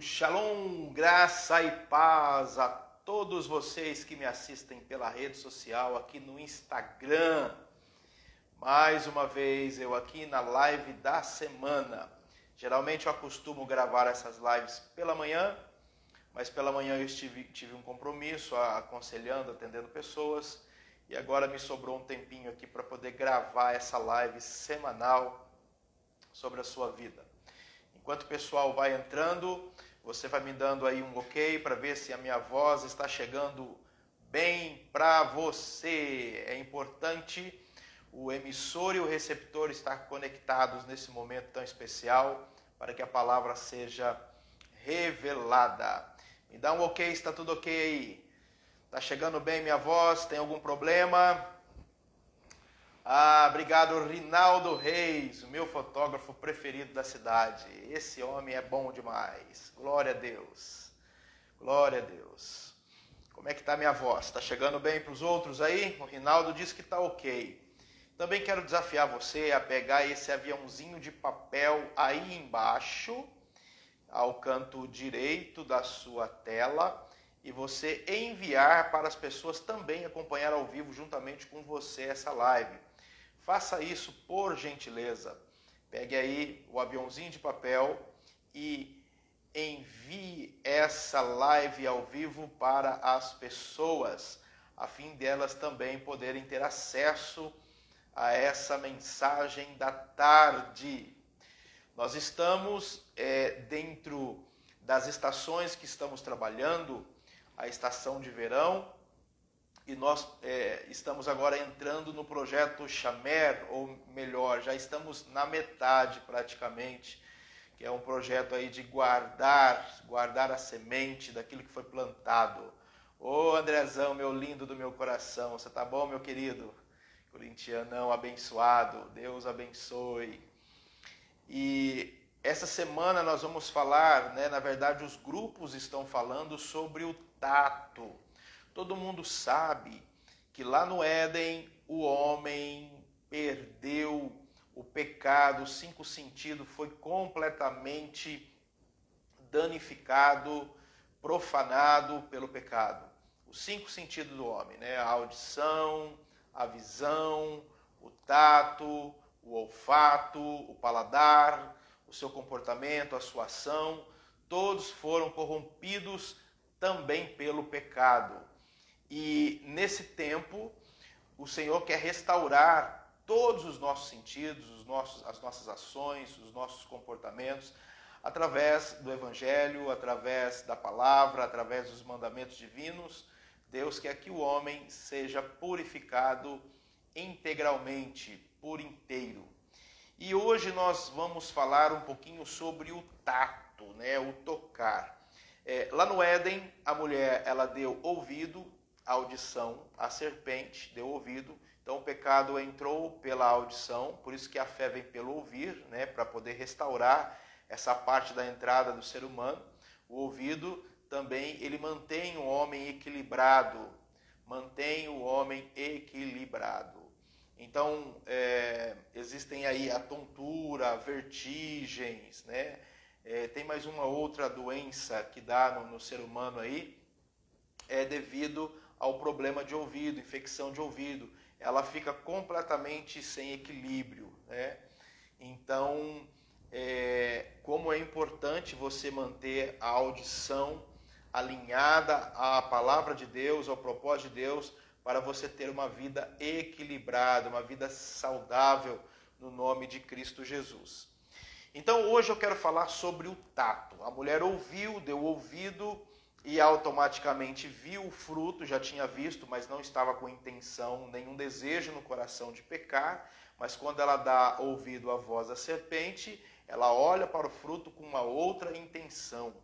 Shalom, graça e paz a todos vocês que me assistem pela rede social aqui no Instagram. Mais uma vez eu aqui na live da semana. Geralmente eu acostumo gravar essas lives pela manhã, mas pela manhã eu tive um compromisso aconselhando, atendendo pessoas, e agora me sobrou um tempinho aqui para poder gravar essa live semanal sobre a sua vida. Enquanto o pessoal vai entrando, você vai me dando aí um ok para ver se a minha voz está chegando bem para você. É importante o emissor e o receptor estar conectados nesse momento tão especial para que a palavra seja revelada. Me dá um ok, está tudo ok aí? Está chegando bem minha voz? Tem algum problema? Obrigado, Rinaldo Reis, o meu fotógrafo preferido da cidade. Esse homem é bom demais. Glória a Deus. Glória a Deus. Como é que está minha voz? Está chegando bem para os outros aí? O Rinaldo disse que está ok. Também quero desafiar você a pegar esse aviãozinho de papel aí embaixo, ao canto direito da sua tela, e você enviar para as pessoas também acompanhar ao vivo juntamente com você essa live. Faça isso por gentileza. Pegue aí o aviãozinho de papel e envie essa live ao vivo para as pessoas, a fim delas também poderem ter acesso a essa mensagem da tarde. Nós estamos dentro das estações que estamos trabalhando, a estação de verão, e nós estamos agora entrando no projeto Shamer, ou melhor, já estamos na metade praticamente, que é um projeto aí de guardar a semente daquilo que foi plantado. Ô Andrezão, meu lindo do meu coração, você tá bom, meu querido? Corintianão abençoado, Deus abençoe. E essa semana nós vamos falar, na verdade os grupos estão falando sobre o tato. Todo mundo sabe que lá no Éden o homem perdeu o pecado, os cinco sentidos foi completamente danificado, profanado pelo pecado. Os cinco sentidos do homem, a audição, a visão, o tato, o olfato, o paladar, o seu comportamento, a sua ação, todos foram corrompidos também pelo pecado. E nesse tempo, o Senhor quer restaurar todos os nossos sentidos, as nossas ações, os nossos comportamentos, através do Evangelho, através da palavra, através dos mandamentos divinos. Deus quer que o homem seja purificado integralmente, por inteiro. E hoje nós vamos falar um pouquinho sobre o tato, o tocar. Lá no Éden, a mulher ela deu ouvido, audição, a serpente deu ouvido, então o pecado entrou pela audição, por isso que a fé vem pelo ouvir, para poder restaurar essa parte da entrada do ser humano. O ouvido também, ele mantém o homem equilibrado, Então, existem aí a tontura, vertigens, tem mais uma outra doença que dá no ser humano aí, devido ao problema de ouvido, infecção de ouvido. Ela fica completamente sem equilíbrio, Então, como é importante você manter a audição alinhada à palavra de Deus, ao propósito de Deus, para você ter uma vida equilibrada, uma vida saudável no nome de Cristo Jesus. Então hoje eu quero falar sobre o tato. A mulher ouviu, deu ouvido e automaticamente viu o fruto, já tinha visto, mas não estava com intenção, nenhum desejo no coração de pecar, mas quando ela dá ouvido à voz da serpente, ela olha para o fruto com uma outra intenção.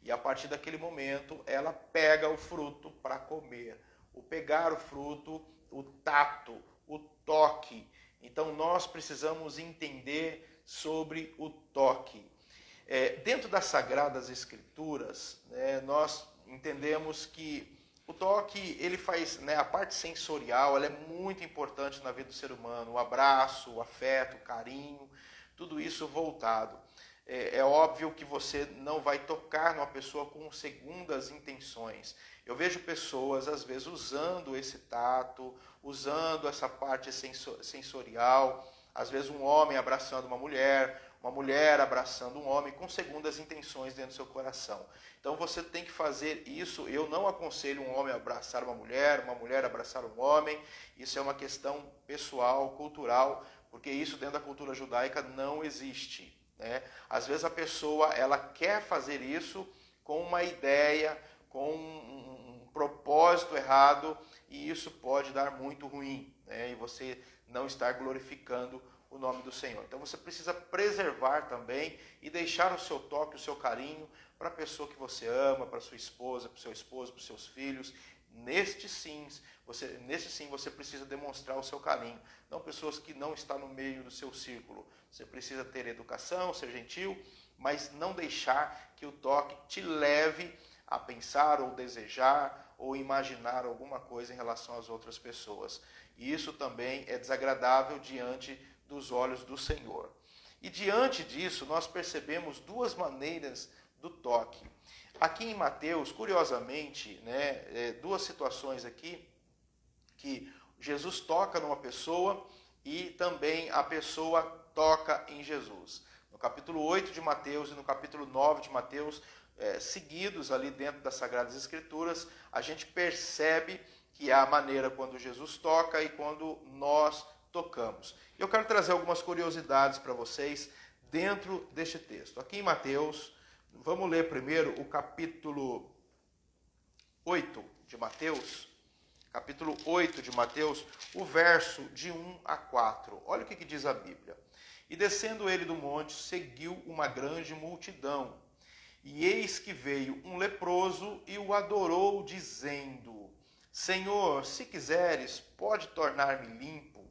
E a partir daquele momento, ela pega o fruto para comer. O pegar o fruto, o tato, o toque. Então nós precisamos entender sobre o toque. Dentro das Sagradas Escrituras, nós entendemos que o toque, ele faz, a parte sensorial, ela é muito importante na vida do ser humano. O abraço, o afeto, o carinho, tudo isso voltado. é óbvio que você não vai tocar numa pessoa com segundas intenções. Eu vejo pessoas, às vezes, usando esse tato, usando essa parte sensorial, às vezes um homem abraçando uma mulher abraçando um homem com segundas intenções dentro do seu coração. Então você tem que fazer isso. Eu não aconselho um homem a abraçar uma mulher abraçar um homem. Isso é uma questão pessoal, cultural, porque isso dentro da cultura judaica não existe, né? Às vezes a pessoa ela quer fazer isso com uma ideia, com um propósito errado, e isso pode dar muito ruim, né? E você não estar glorificando o nome do Senhor. Então você precisa preservar também e deixar o seu toque, o seu carinho para a pessoa que você ama, para sua esposa, para o seu esposo, para os seus filhos. Neste sim você precisa demonstrar o seu carinho. Não pessoas que não estão no meio do seu círculo. Você precisa ter educação, ser gentil, mas não deixar que o toque te leve a pensar ou desejar ou imaginar alguma coisa em relação às outras pessoas. E isso também é desagradável diante dos olhos do Senhor. E diante disso, nós percebemos duas maneiras do toque. Aqui em Mateus, curiosamente, né, duas situações aqui, que Jesus toca numa pessoa e também a pessoa toca em Jesus. No capítulo 8 de Mateus e no capítulo 9 de Mateus, seguidos ali dentro das Sagradas Escrituras, a gente percebe que é a maneira quando Jesus toca e quando nós tocamos. Eu quero trazer algumas curiosidades para vocês dentro deste texto. Aqui em Mateus, vamos ler primeiro o capítulo 8 de Mateus. Capítulo 8 de Mateus, o verso de 1 a 4. Olha o que diz a Bíblia. E descendo ele do monte, seguiu uma grande multidão. E eis que veio um leproso e o adorou, dizendo: Senhor, se quiseres, pode tornar-me limpo.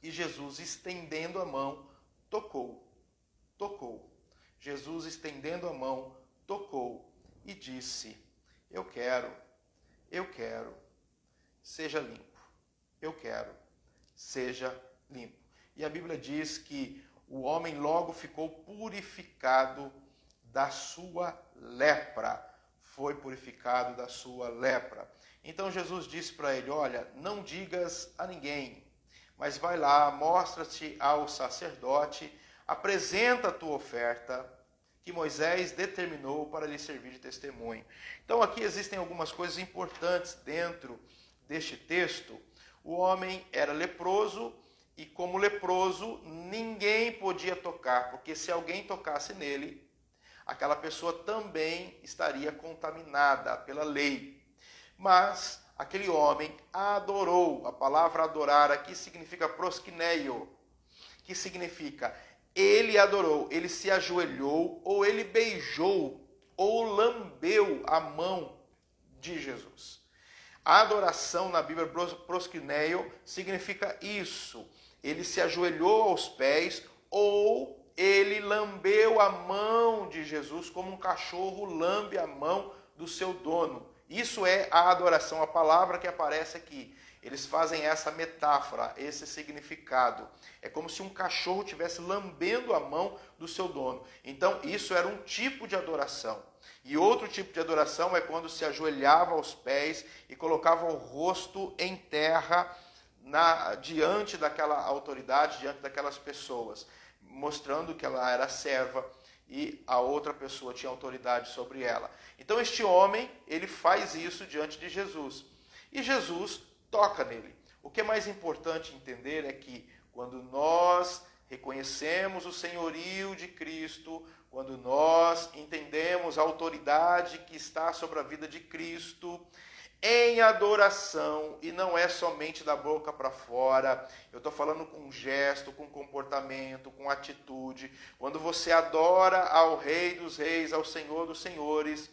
E Jesus, estendendo a mão, tocou. Jesus, estendendo a mão, tocou e disse: Eu quero, seja limpo. Eu quero, seja limpo. E a Bíblia diz que o homem logo ficou purificado da sua lepra. Foi purificado da sua lepra. Então Jesus disse para ele: olha, não digas a ninguém, mas vai lá, mostra-te ao sacerdote, apresenta a tua oferta, que Moisés determinou para lhe servir de testemunho. Então aqui existem algumas coisas importantes dentro deste texto. O homem era leproso e, como leproso, ninguém podia tocar, porque se alguém tocasse nele, aquela pessoa também estaria contaminada pela lei. Mas aquele homem adorou. A palavra adorar aqui significa proskineio, que significa ele adorou, ele se ajoelhou, ou ele beijou, ou lambeu a mão de Jesus. A adoração na Bíblia, proskineio, significa isso. Ele se ajoelhou aos pés, ou ele lambeu a mão de Jesus, como um cachorro lambe a mão do seu dono. Isso é a adoração, a palavra que aparece aqui. Eles fazem essa metáfora, esse significado. É como se um cachorro estivesse lambendo a mão do seu dono. Então, isso era um tipo de adoração. E outro tipo de adoração é quando se ajoelhava aos pés e colocava o rosto em terra diante daquela autoridade, diante daquelas pessoas, mostrando que ela era serva e a outra pessoa tinha autoridade sobre ela. Então este homem, ele faz isso diante de Jesus. E Jesus toca nele. O que é mais importante entender é que quando nós reconhecemos o senhorio de Cristo, quando nós entendemos a autoridade que está sobre a vida de Cristo, em adoração, e não é somente da boca para fora, eu estou falando com gesto, com comportamento, com atitude. Quando você adora ao Rei dos Reis, ao Senhor dos Senhores,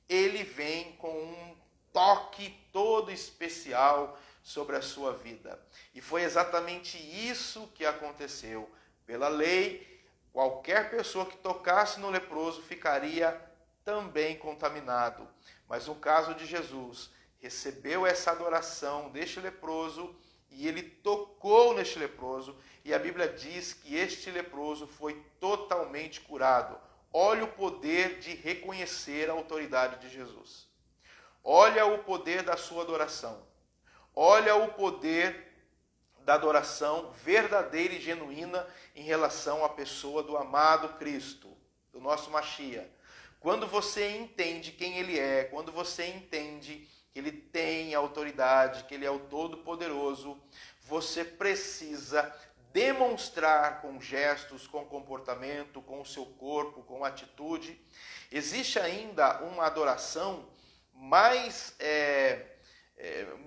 ele vem com um toque todo especial sobre a sua vida. E foi exatamente isso que aconteceu. Pela lei, qualquer pessoa que tocasse no leproso ficaria também contaminado. Mas no caso de Jesus, recebeu essa adoração deste leproso e ele tocou neste leproso, e a Bíblia diz que este leproso foi totalmente curado. Olha o poder de reconhecer a autoridade de Jesus. Olha o poder da sua adoração. Olha o poder da adoração verdadeira e genuína em relação à pessoa do amado Cristo, do nosso Mashiach. Quando você entende quem ele é, quando você entende que ele tem autoridade, que ele é o Todo-Poderoso, você precisa demonstrar com gestos, com comportamento, com o seu corpo, com atitude. Existe ainda uma adoração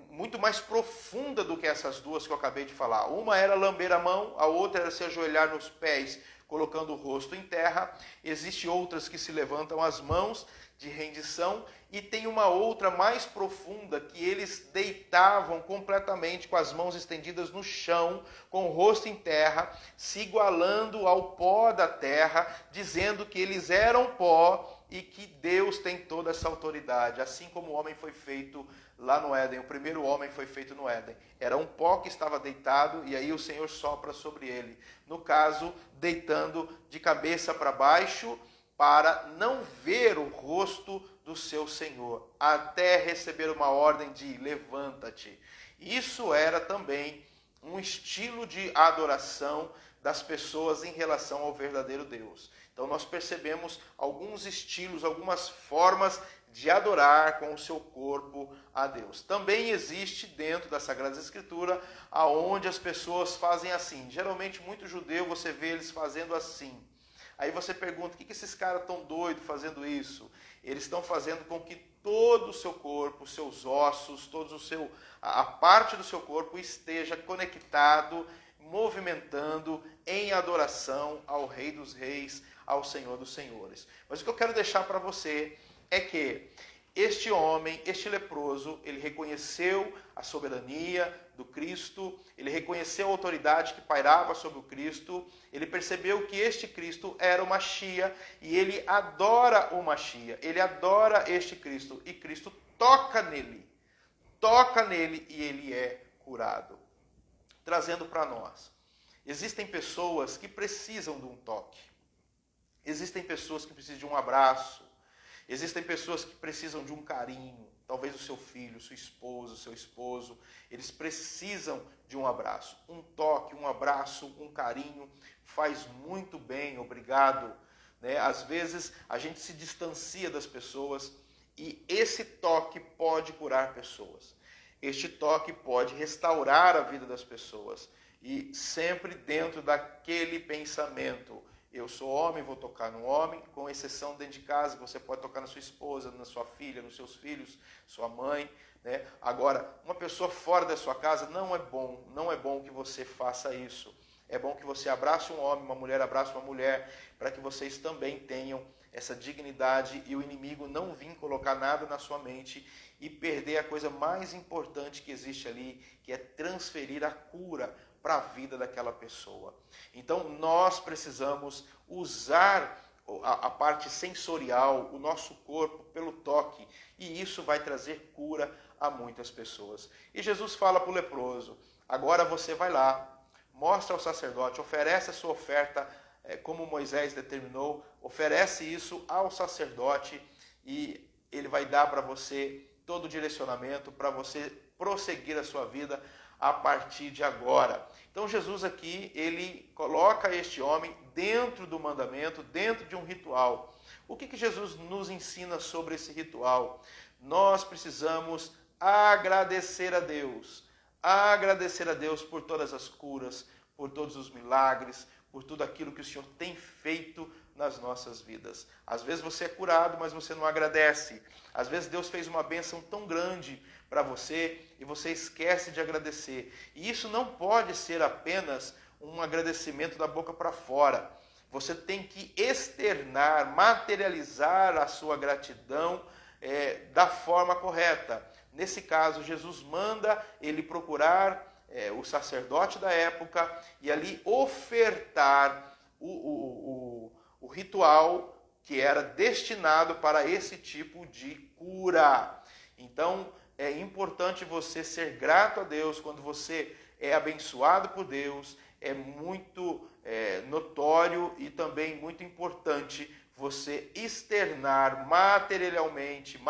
muito mais profunda do que essas duas que eu acabei de falar. Uma era lamber a mão, a outra era se ajoelhar nos pés, colocando o rosto em terra. Existem outras que se levantam as mãos de rendição, e tem uma outra mais profunda, que eles deitavam completamente com as mãos estendidas no chão, com o rosto em terra, se igualando ao pó da terra, dizendo que eles eram pó e que Deus tem toda essa autoridade. Assim como o homem foi feito lá no Éden, o primeiro homem foi feito no Éden. Era um pó que estava deitado, e aí o Senhor sopra sobre ele. No caso, deitando de cabeça para baixo, para não ver o rosto do seu Senhor, até receber uma ordem de levanta-te. Isso era também um estilo de adoração das pessoas em relação ao verdadeiro Deus. Então nós percebemos alguns estilos, algumas formas de adorar com o seu corpo a Deus. Também existe dentro da Sagrada Escritura aonde as pessoas fazem assim. Geralmente muito judeu você vê eles fazendo assim. Aí você pergunta, o que esses caras estão doidos fazendo isso? Eles estão fazendo com que todo o seu corpo, seus ossos, a parte do seu corpo esteja conectado, movimentando em adoração ao Rei dos Reis, ao Senhor dos Senhores. Mas o que eu quero deixar para você é que este homem, este leproso, ele reconheceu a soberania do Cristo, ele reconheceu a autoridade que pairava sobre o Cristo, ele percebeu que este Cristo era o Mashiach, e ele adora o Mashiach, ele adora este Cristo, e Cristo toca nele e ele é curado. Trazendo para nós, existem pessoas que precisam de um toque, existem pessoas que precisam de um abraço, existem pessoas que precisam de um carinho, talvez o seu filho, sua esposa, seu esposo, eles precisam de um abraço. Um toque, um abraço, um carinho faz muito bem, obrigado. Às vezes a gente se distancia das pessoas e esse toque pode curar pessoas. Este toque pode restaurar a vida das pessoas. E sempre dentro daquele pensamento: eu sou homem, vou tocar no homem, com exceção dentro de casa, que você pode tocar na sua esposa, na sua filha, nos seus filhos, sua mãe. Agora, uma pessoa fora da sua casa, não é bom que você faça isso. É bom que você abrace um homem, uma mulher abrace uma mulher, para que vocês também tenham essa dignidade e o inimigo não vir colocar nada na sua mente e perder a coisa mais importante que existe ali, que é transferir a cura para a vida daquela pessoa. Então nós precisamos usar a parte sensorial, o nosso corpo, pelo toque, e isso vai trazer cura a muitas pessoas. E Jesus fala para o leproso: agora você vai lá, mostra ao sacerdote, oferece a sua oferta como Moisés determinou, oferece isso ao sacerdote e ele vai dar para você todo o direcionamento para você prosseguir a sua vida a partir de agora. Então Jesus aqui, ele coloca este homem dentro do mandamento, dentro de um ritual. O que Jesus nos ensina sobre esse ritual? Nós precisamos agradecer a Deus por todas as curas, por todos os milagres, por tudo aquilo que o Senhor tem feito nas nossas vidas. Às vezes você é curado, mas você não agradece. Às vezes Deus fez uma bênção tão grande para você e você esquece de agradecer. E isso não pode ser apenas um agradecimento da boca para fora. Você tem que externar, materializar a sua gratidão da forma correta. Nesse caso, Jesus manda ele procurar o sacerdote da época e ali ofertar o ritual que era destinado para esse tipo de cura. Então, é importante você ser grato a Deus quando você é abençoado por Deus, é muito notório e também muito importante você externar materialmente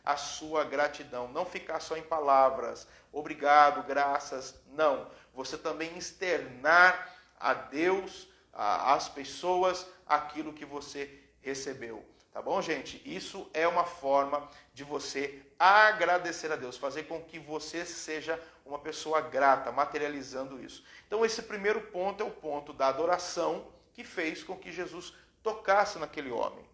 a sua gratidão. Não ficar só em palavras, obrigado, graças, não. Você também externar a Deus, às pessoas, aquilo que você recebeu. Tá bom, gente? Isso é uma forma de você agradecer a Deus, fazer com que você seja uma pessoa grata, materializando isso. Então, esse primeiro ponto é o ponto da adoração que fez com que Jesus tocasse naquele homem.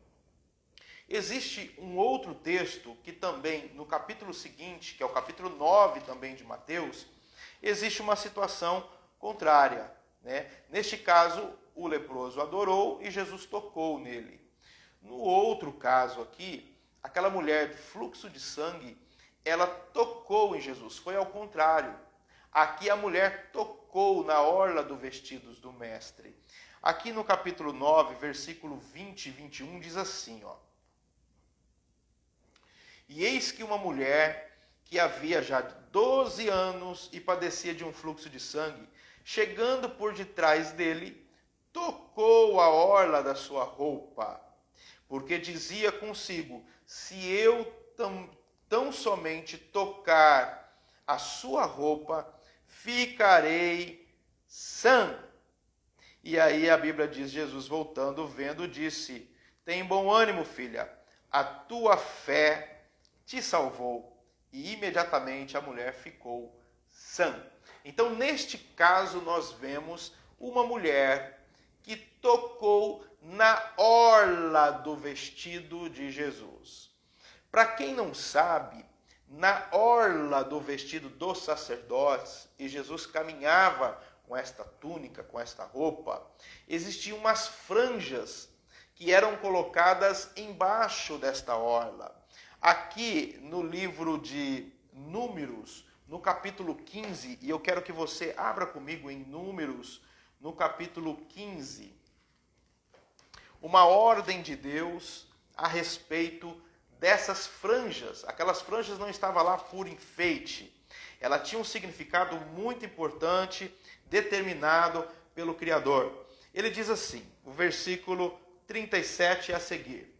Existe um outro texto que também, no capítulo seguinte, que é o capítulo 9 também de Mateus, existe uma situação contrária, né? Neste caso, o leproso adorou e Jesus tocou nele. No outro caso aqui, aquela mulher de fluxo de sangue, ela tocou em Jesus. Foi ao contrário. Aqui a mulher tocou na orla do vestidos do mestre. Aqui no capítulo 9, versículo 20 e 21, diz assim, ó. E eis que uma mulher que havia já 12 anos e padecia de um fluxo de sangue, chegando por detrás dele, tocou a orla da sua roupa, porque dizia consigo, se eu tão somente tocar a sua roupa, ficarei sã. E aí a Bíblia diz, Jesus voltando, vendo, disse, tem bom ânimo, filha, a tua fé te salvou. E imediatamente a mulher ficou sã. Então, neste caso, nós vemos uma mulher que tocou na orla do vestido de Jesus. Para quem não sabe, na orla do vestido dos sacerdotes, e Jesus caminhava com esta túnica, com esta roupa, existiam umas franjas que eram colocadas embaixo desta orla. Aqui no livro de Números, no capítulo 15, e eu quero que você abra comigo em Números, no capítulo 15, uma ordem de Deus a respeito dessas franjas. Aquelas franjas não estavam lá por enfeite. Ela tinha um significado muito importante, determinado pelo Criador. Ele diz assim, o versículo 37 a seguir.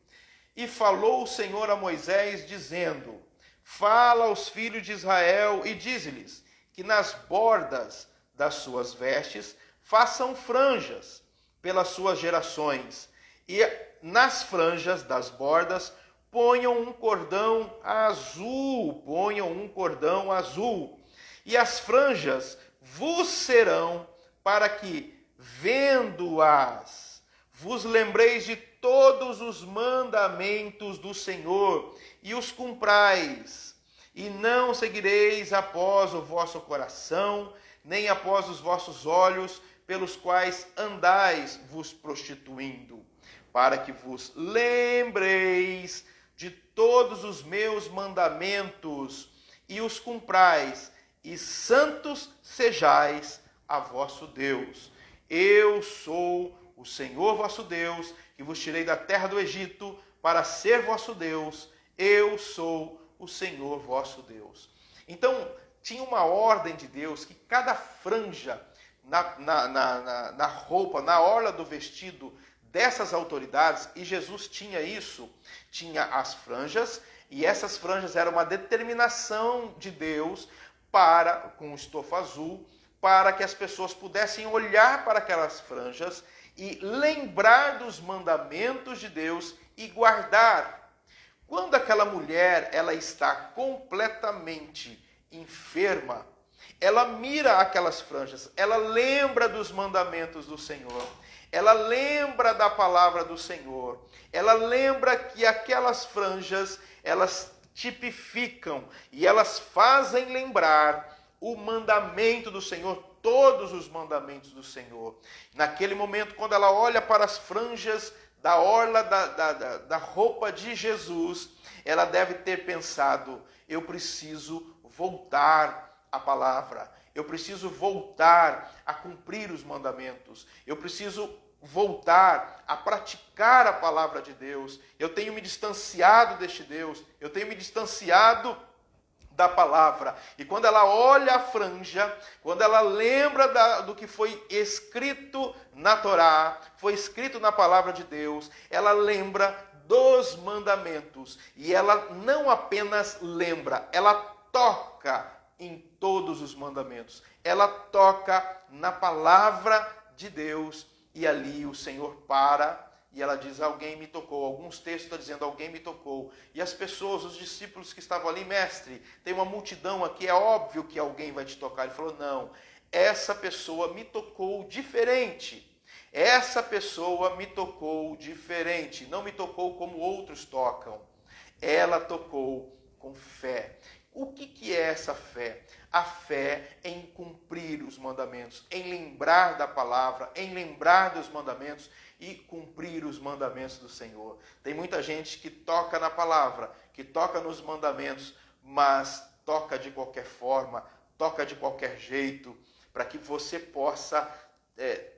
E falou o Senhor a Moisés, dizendo, fala aos filhos de Israel e dize-lhes que nas bordas das suas vestes façam franjas pelas suas gerações, e nas franjas das bordas ponham um cordão azul, e as franjas vos serão para que, vendo-as, vos lembreis de todos os mandamentos do Senhor e os cumprais, e não seguireis após o vosso coração, nem após os vossos olhos, pelos quais andais vos prostituindo, para que vos lembreis de todos os meus mandamentos e os cumprais, e santos sejais a vosso Deus. Eu sou o Senhor vosso Deus, que vos tirei da terra do Egito para ser vosso Deus. Eu sou o Senhor vosso Deus. Então, tinha uma ordem de Deus que cada franja na roupa, na orla do vestido dessas autoridades, e Jesus tinha isso, tinha as franjas, e essas franjas eram uma determinação de Deus com estofa azul, para que as pessoas pudessem olhar para aquelas franjas e lembrar dos mandamentos de Deus e guardar. Quando aquela mulher ela está completamente enferma, ela mira aquelas franjas, ela lembra dos mandamentos do Senhor, ela lembra da palavra do Senhor, ela lembra que aquelas franjas, elas tipificam e elas fazem lembrar o mandamento do Senhor, todos os mandamentos do Senhor. Naquele momento, quando ela olha para as franjas da orla da roupa de Jesus, ela deve ter pensado, eu preciso voltar à palavra, eu preciso voltar a cumprir os mandamentos, eu preciso voltar a praticar a palavra de Deus, eu tenho me distanciado deste Deus, eu tenho me distanciado da palavra. E quando ela olha a franja, quando ela lembra do que foi escrito na Torá, foi escrito na palavra de Deus, ela lembra dos mandamentos. E ela não apenas lembra, ela toca em todos os mandamentos. Ela toca na palavra de Deus e ali o Senhor para e ela diz, alguém me tocou. Alguns textos estão dizendo, alguém me tocou. E as pessoas, os discípulos que estavam ali, mestre, tem uma multidão aqui, é óbvio que alguém vai te tocar. Ele falou, não, essa pessoa me tocou diferente. Essa pessoa me tocou diferente. Não me tocou como outros tocam. Ela tocou com fé. O que é essa fé? A fé em cumprir os mandamentos, em lembrar da palavra, em lembrar dos mandamentos e cumprir os mandamentos do Senhor. Tem muita gente que toca na palavra, que toca nos mandamentos, mas toca de qualquer forma, toca de qualquer jeito, para que você possa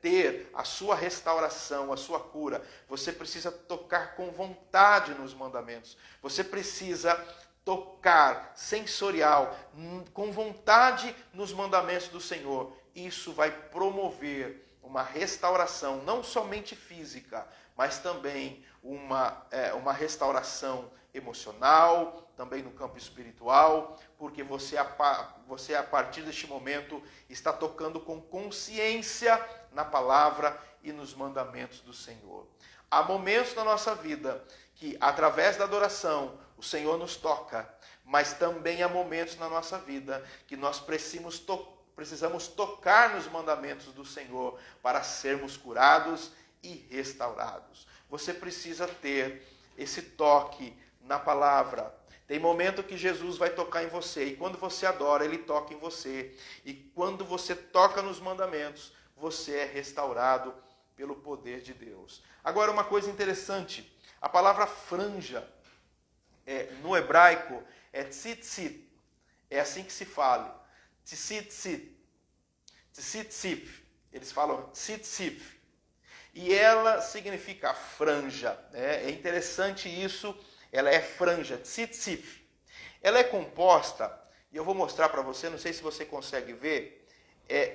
ter a sua restauração, a sua cura. Você precisa tocar com vontade nos mandamentos. Você precisa tocar sensorial, com vontade nos mandamentos do Senhor. Isso vai promover uma restauração, não somente física, mas também uma restauração emocional, também no campo espiritual, porque você a partir deste momento está tocando com consciência na palavra e nos mandamentos do Senhor. Há momentos na nossa vida que, através da adoração, o Senhor nos toca, mas também há momentos na nossa vida que nós precisamos tocar nos mandamentos do Senhor para sermos curados e restaurados. Você precisa ter esse toque na palavra. Tem momento que Jesus vai tocar em você, e quando você adora, Ele toca em você. E quando você toca nos mandamentos, você é restaurado pelo poder de Deus. Agora, uma coisa interessante, a palavra franja, no hebraico, é tzitzit. É assim que se fala. Tzitzit. Tzitzit. Eles falam tzitzit. E ela significa franja. É interessante isso. Ela é franja, tzitzit. Ela é composta, e eu vou mostrar para você, não sei se você consegue ver,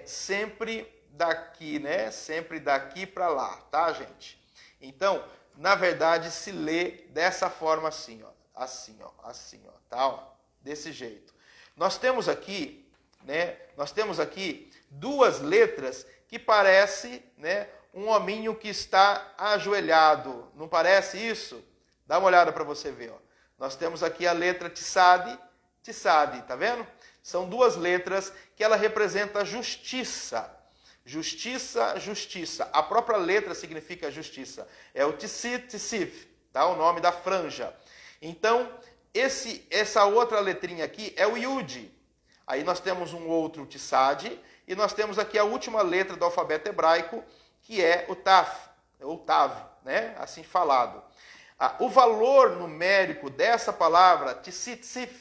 sempre daqui, né? Sempre daqui para lá, tá, gente? Então, na verdade, se lê dessa forma assim, ó. Assim, ó. Assim, ó. Tá, ó. Desse jeito. Nós temos aqui, né? Nós temos aqui duas letras que parece, né? Um hominho que está ajoelhado. Não parece isso? Dá uma olhada para você ver, ó. Nós temos aqui a letra Tsad, tá vendo? São duas letras que ela representa justiça. Justiça, justiça. A própria letra significa justiça. É o Tzitzit, tá? O nome da franja. Então, essa outra letrinha aqui é o Yud. Aí nós temos um outro Tsad e nós temos aqui a última letra do alfabeto hebraico, que é o Taf, ou Tav, né? Assim falado. O valor numérico dessa palavra, Tzitzit,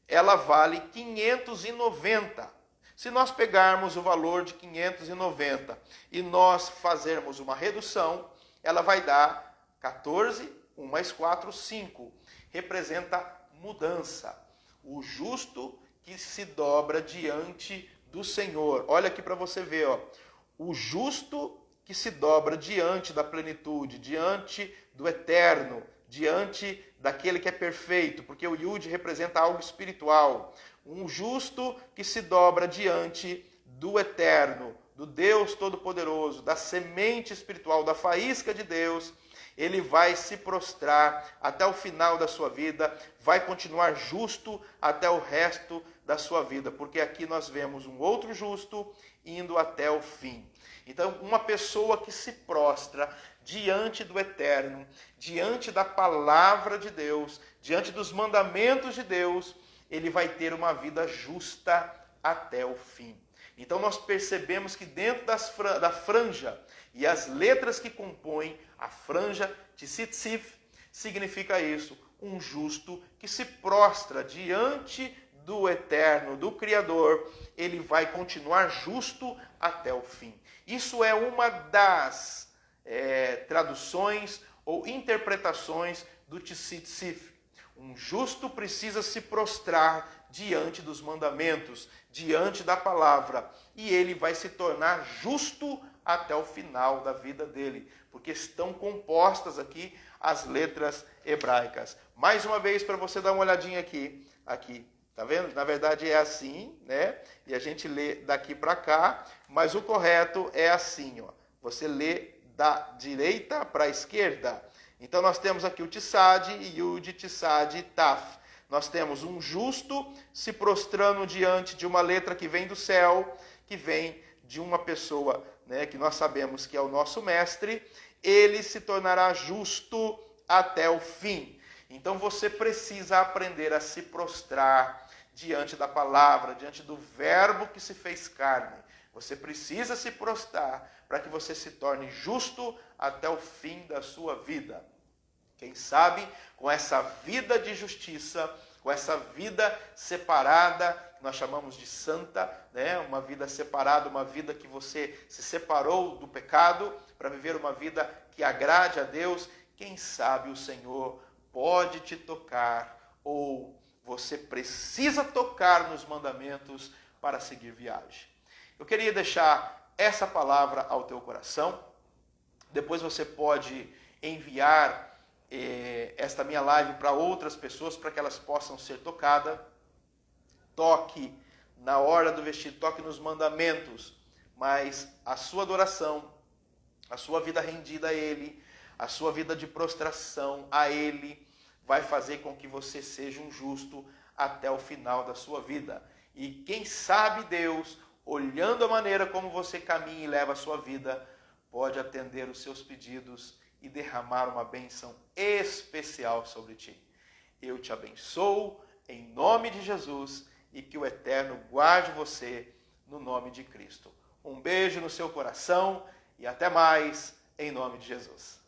ela vale 590. Se nós pegarmos o valor de 590 e nós fazermos uma redução, ela vai dar 14, 1 mais 4, 5. Representa mudança. O justo que se dobra diante do Senhor. Olha aqui para você ver, ó. O justo que se dobra diante da plenitude, diante do eterno, diante daquele que é perfeito, porque o Yud representa algo espiritual. Um justo que se dobra diante do eterno, do Deus Todo-Poderoso, da semente espiritual, da faísca de Deus, ele vai se prostrar até o final da sua vida, vai continuar justo até o resto da sua vida, porque aqui nós vemos um outro justo indo até o fim. Então, uma pessoa que se prostra diante do eterno, diante da palavra de Deus, diante dos mandamentos de Deus, ele vai ter uma vida justa até o fim. Então nós percebemos que dentro da franja e as letras que compõem a franja Tzitzit, significa isso, um justo que se prostra diante do eterno, do Criador, ele vai continuar justo até o fim. Isso é uma das traduções ou interpretações do Tzitzit. Um justo precisa se prostrar diante dos mandamentos, diante da palavra, e ele vai se tornar justo até o final da vida dele, porque estão compostas aqui as letras hebraicas. Mais uma vez, para você dar uma olhadinha aqui, tá vendo? Na verdade é assim, né? E a gente lê daqui para cá, mas o correto é assim, ó. Você lê da direita para a esquerda. Então nós temos aqui o Tissad, Yud, Tissad e Taf. Nós temos um justo se prostrando diante de uma letra que vem do céu, que vem de uma pessoa, né, que nós sabemos que é o nosso mestre. Ele se tornará justo até o fim. Então você precisa aprender a se prostrar diante da palavra, diante do verbo que se fez carne. Você precisa se prostrar para que você se torne justo até o fim da sua vida. Quem sabe, com essa vida de justiça, com essa vida separada, que nós chamamos de santa, né? Uma vida separada, uma vida que você se separou do pecado para viver uma vida que agrade a Deus. Quem sabe o Senhor pode te tocar, ou você precisa tocar nos mandamentos para seguir viagem. Eu queria deixar essa palavra ao teu coração. Depois você pode enviar esta minha live para outras pessoas, para que elas possam ser tocadas. Toque na hora do vestido, toque nos mandamentos, mas a sua adoração, a sua vida rendida a Ele, a sua vida de prostração a Ele, vai fazer com que você seja um justo até o final da sua vida. E quem sabe Deus, olhando a maneira como você caminha e leva a sua vida, pode atender os seus pedidos e derramar uma bênção especial sobre ti. Eu te abençoo em nome de Jesus e que o Eterno guarde você no nome de Cristo. Um beijo no seu coração e até mais em nome de Jesus.